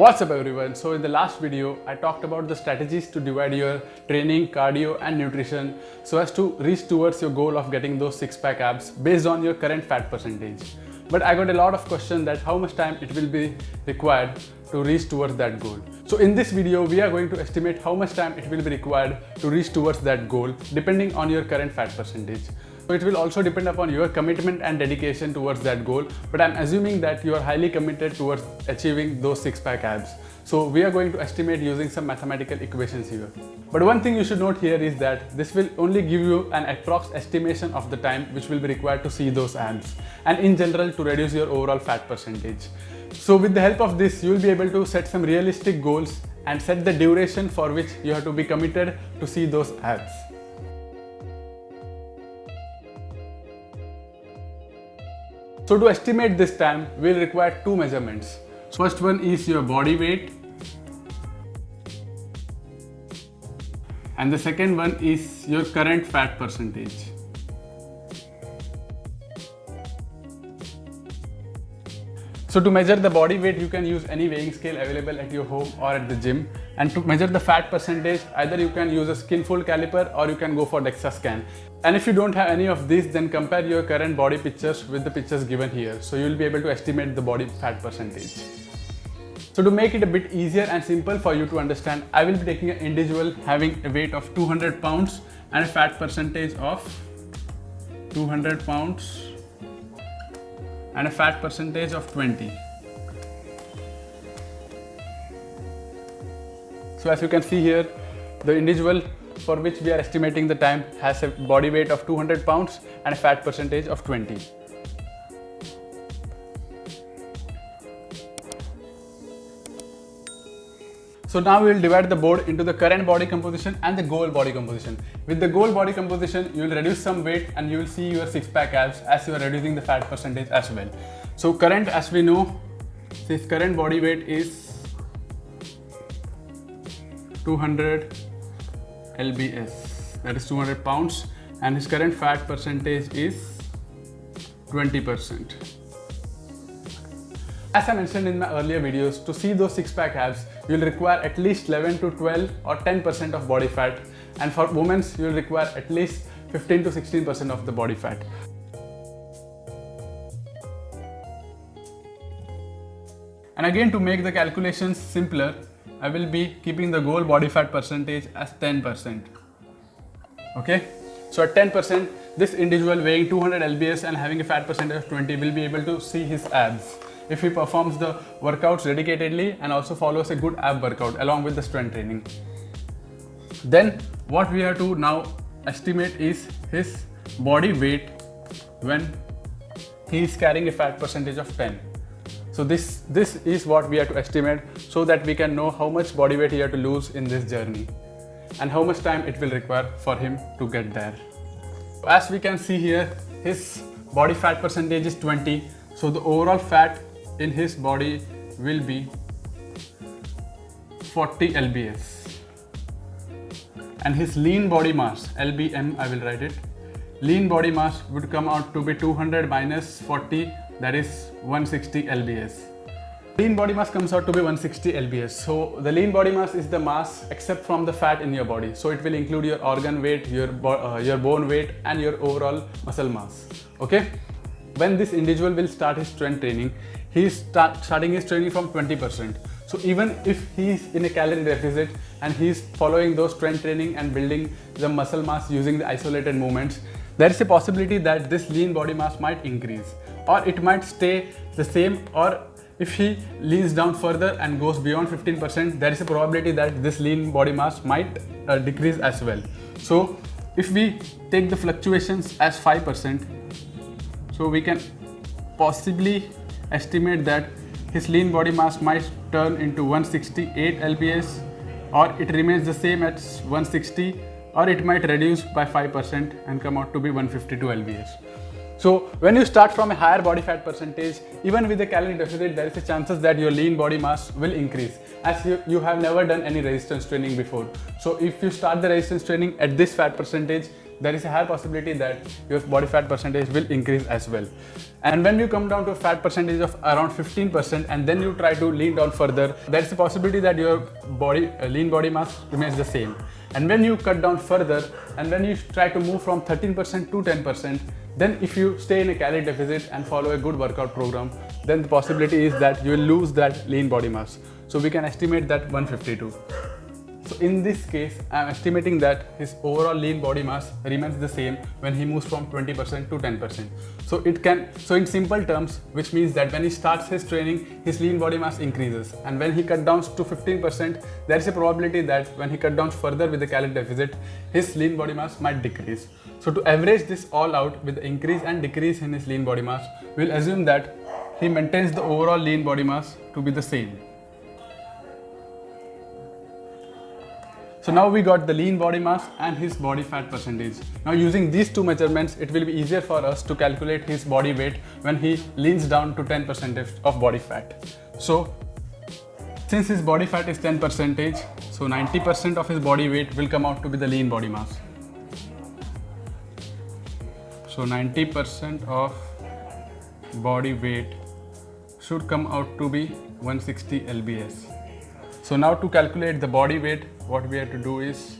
What's up everyone? So in the last video, I talked about the strategies to divide your training, cardio and nutrition so as to reach towards your goal of getting those six-pack abs based on your current fat percentage. But I got a lot of questions that how much time it will be required to reach towards that goal. So in this video, we are going to estimate how much time it will be required to reach towards that goal depending on your current fat percentage. So it will also depend upon your commitment and dedication towards that goal, but I'm assuming that you are highly committed towards achieving those six-pack abs. So we are going to estimate using some mathematical equations here. But one thing you should note here is that this will only give you an approx estimation of the time which will be required to see those abs and in general to reduce your overall fat percentage. So with the help of this, you will be able to set some realistic goals and set the duration for which you have to be committed to see those abs. So to estimate this time, we'll require two measurements. First one is your body weight and the second one is your current fat percentage. So to measure the body weight, you can use any weighing scale available at your home or at the gym. And to measure the fat percentage, either you can use a skin fold caliper or you can go for DEXA scan. And if you don't have any of these, then compare your current body pictures with the pictures given here. So you will be able to estimate the body fat percentage. So to make it a bit easier and simple for you to understand, I will be taking an individual having a weight of 200 pounds and a fat percentage of 200 pounds and a fat percentage of 20. So as you can see here, the individual for which we are estimating the time has a body weight of 200 pounds and a fat percentage of 20. So now we will divide the board into the current body composition and the goal body composition. With the goal body composition, you will reduce some weight and you will see your six-pack abs as you are reducing the fat percentage as well. So current, as we know, his current body weight is 200 lbs, that is 200 pounds, and his current fat percentage is 20%. As I mentioned in my earlier videos, to see those six-pack abs, you will require at least 11 to 12 or 10% of body fat, and for women, you will require at least 15 to 16% of the body fat. And again, to make the calculations simpler, I will be keeping the goal body fat percentage as 10%. Okay, so at 10%, this individual weighing 200 lbs and having a fat percentage of 20 will be able to see his abs if he performs the workouts dedicatedly and also follows a good ab workout along with the strength training. Then what we have to now estimate is his body weight when he is carrying a fat percentage of 10. So this is what we have to estimate so that we can know how much body weight he has to lose in this journey and how much time it will require for him to get there. As we can see here, his body fat percentage is 20. So the overall fat in his body will be 40 lbs. And his lean body mass, LBM I will write it, lean body mass would come out to be 200 minus 40, that is 160 lbs. Lean body mass comes out to be 160 lbs. So the lean body mass is the mass except from the fat in your body. So it will include your organ weight, your bone weight and your overall muscle mass. Okay. When this individual will start his strength training, he is starting his training from 20%. So even if he is in a calorie deficit and he is following those strength training and building the muscle mass using the isolated movements, there is a possibility that this lean body mass might increase or it might stay the same, or if he leans down further and goes beyond 15%, there is a probability that this lean body mass might decrease as well. So if we take the fluctuations as 5%, so we can possibly estimate that his lean body mass might turn into 168 lbs, or it remains the same at 160, or it might reduce by 5% and come out to be 152 lbs. So when you start from a higher body fat percentage, even with a calorie deficit, there is a chances that your lean body mass will increase as you have never done any resistance training before. So if you start the resistance training at this fat percentage, there is a high possibility that your body fat percentage will increase as well. And when you come down to a fat percentage of around 15% and then you try to lean down further, there is a possibility that your lean body mass remains the same. And when you cut down further and when you try to move from 13% to 10%, then if you stay in a calorie deficit and follow a good workout program, then the possibility is that you will lose that lean body mass. So we can estimate that 152. So in this case, I am estimating that his overall lean body mass remains the same when he moves from 20% to 10%. So in simple terms, which means that when he starts his training, his lean body mass increases. And when he cuts down to 15%, there is a probability that when he cuts down further with the calorie deficit, his lean body mass might decrease. So to average this all out with the increase and decrease in his lean body mass, we'll assume that he maintains the overall lean body mass to be the same. So now we got the lean body mass and his body fat percentage. Now using these two measurements, it will be easier for us to calculate his body weight when he leans down to 10% of body fat. So since his body fat is 10%, so 90% of his body weight will come out to be the lean body mass. So 90% of body weight should come out to be 160 lbs. So now to calculate the body weight, what we have to do is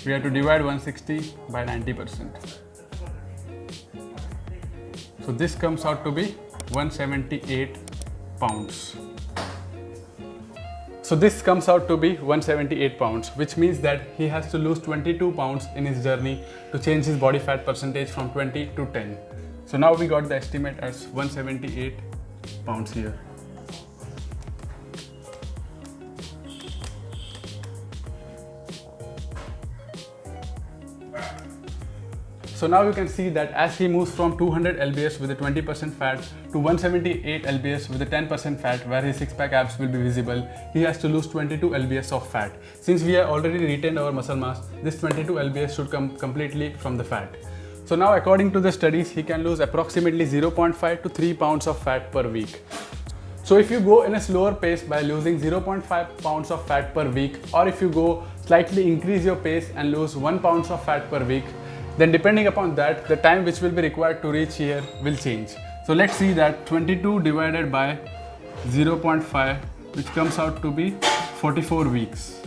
we have to divide 160 by 90%. So this comes out to be 178 pounds. So this comes out to be 178 pounds, which means that he has to lose 22 pounds in his journey to change his body fat percentage from 20 to 10. So now we got the estimate as 178 pounds here. So now you can see that as he moves from 200 lbs with a 20% fat to 178 lbs with a 10% fat, where his six-pack abs will be visible, he has to lose 22 lbs of fat. Since we have already retained our muscle mass, this 22 lbs should come completely from the fat. So now according to the studies, he can lose approximately 0.5 to 3 pounds of fat per week. So if you go in a slower pace by losing 0.5 pounds of fat per week, or if you go slightly increase your pace and lose 1 pound of fat per week, then depending upon that, the time which will be required to reach here will change. So let's see that 22 divided by 0.5, which comes out to be 44 weeks.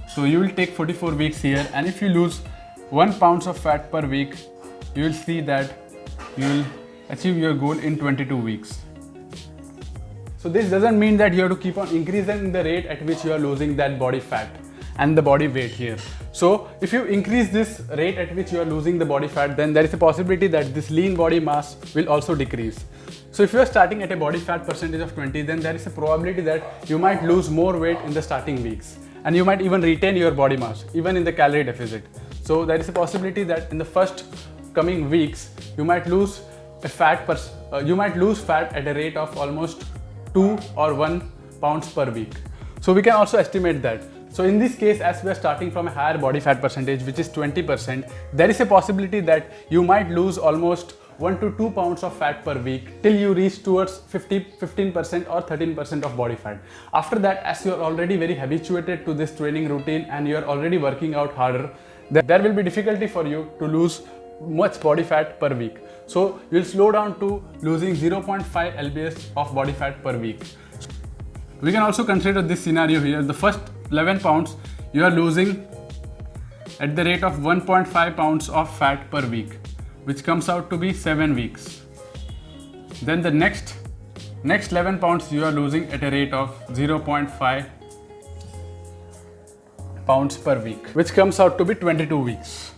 So you will take 44 weeks here, and if you lose 1 pound of fat per week, you will see that you will achieve your goal in 22 weeks. So this doesn't mean that you have to keep on increasing the rate at which you are losing that body fat and the body weight here. So if you increase this rate at which you are losing the body fat, then there is a possibility that this lean body mass will also decrease. So if you are starting at a body fat percentage of 20, then there is a probability that you might lose more weight in the starting weeks, and you might even retain your body mass even in the calorie deficit. So there is a possibility that in the first coming weeks you might lose fat at a rate of almost 2 or 1 pounds per week. So we can also estimate that. So in this case, as we are starting from a higher body fat percentage, which is 20%, there is a possibility that you might lose almost 1 to 2 pounds of fat per week till you reach towards 15% or 13% of body fat. After that, as you are already very habituated to this training routine and you are already working out harder, there will be difficulty for you to lose much body fat per week. So you will slow down to losing 0.5 lbs of body fat per week. We can also consider this scenario here. The first 11 pounds you are losing at the rate of 1.5 pounds of fat per week, which comes out to be 7 weeks. Then the next 11 pounds you are losing at a rate of 0.5 pounds per week, which comes out to be 22 weeks.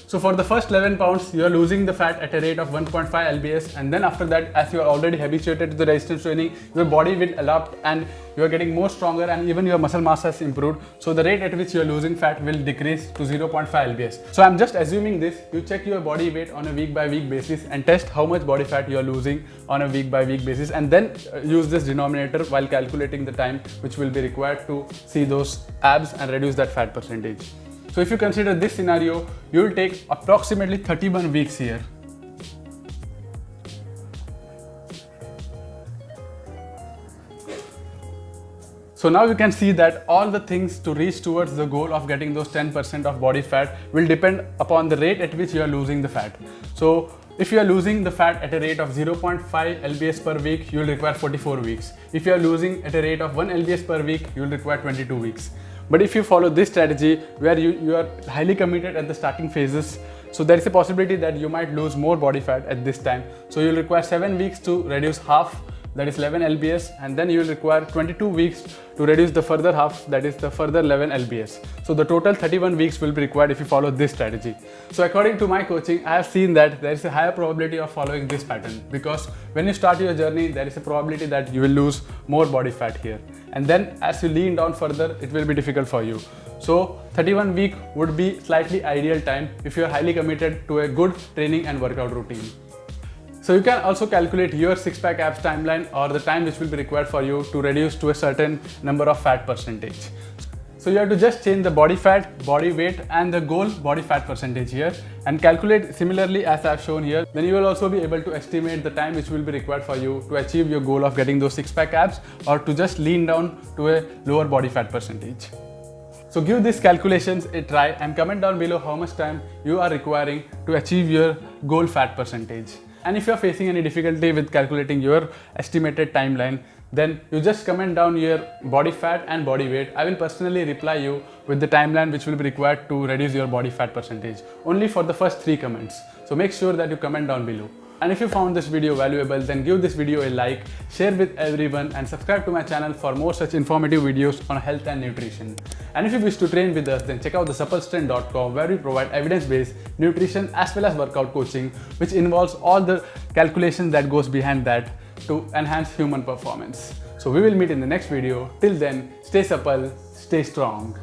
So for the first 11 pounds, you are losing the fat at a rate of 1.5 lbs, and then after that, as you are already habituated to the resistance training, your body will adapt and you are getting more stronger, and even your muscle mass has improved. So the rate at which you are losing fat will decrease to 0.5 lbs. So I'm just assuming this. You check your body weight on a week by week basis and test how much body fat you are losing on a week by week basis, and then use this denominator while calculating the time which will be required to see those abs and reduce that fat percentage. So if you consider this scenario, you will take approximately 31 weeks here. So now you can see that all the things to reach towards the goal of getting those 10% of body fat will depend upon the rate at which you are losing the fat. So if you are losing the fat at a rate of 0.5 lbs per week, you will require 44 weeks. If you are losing at a rate of 1 lbs per week, you will require 22 weeks. But if you follow this strategy where you are highly committed at the starting phases, so there is a possibility that you might lose more body fat at this time. So you will require 7 weeks to reduce half, that is 11 lbs, and then you will require 22 weeks to reduce the further half, that is the further 11 lbs. So the total 31 weeks will be required if you follow this strategy. So according to my coaching, I have seen that there is a higher probability of following this pattern, because when you start your journey, there is a probability that you will lose more body fat here, and then as you lean down further, it will be difficult for you. So 31 week would be slightly ideal time if you are highly committed to a good training and workout routine. So you can also calculate your six-pack abs timeline, or the time which will be required for you to reduce to a certain number of fat percentage. So you have to just change the body fat, body weight and the goal body fat percentage here and calculate similarly as I have shown here. Then you will also be able to estimate the time which will be required for you to achieve your goal of getting those six-pack abs, or to just lean down to a lower body fat percentage. So give these calculations a try and comment down below how much time you are requiring to achieve your goal fat percentage. And if you are facing any difficulty with calculating your estimated timeline, then you just comment down your body fat and body weight. I will personally reply you with the timeline which will be required to reduce your body fat percentage, only for the first 3 comments. So make sure that you comment down below. And if you found this video valuable, then give this video a like, share with everyone, and subscribe to my channel for more such informative videos on health and nutrition. And if you wish to train with us, then check out TheSuppleStrength.com, where we provide evidence-based nutrition as well as workout coaching, which involves all the calculations that goes behind that to enhance human performance. So we will meet in the next video. Till then, stay supple, stay strong.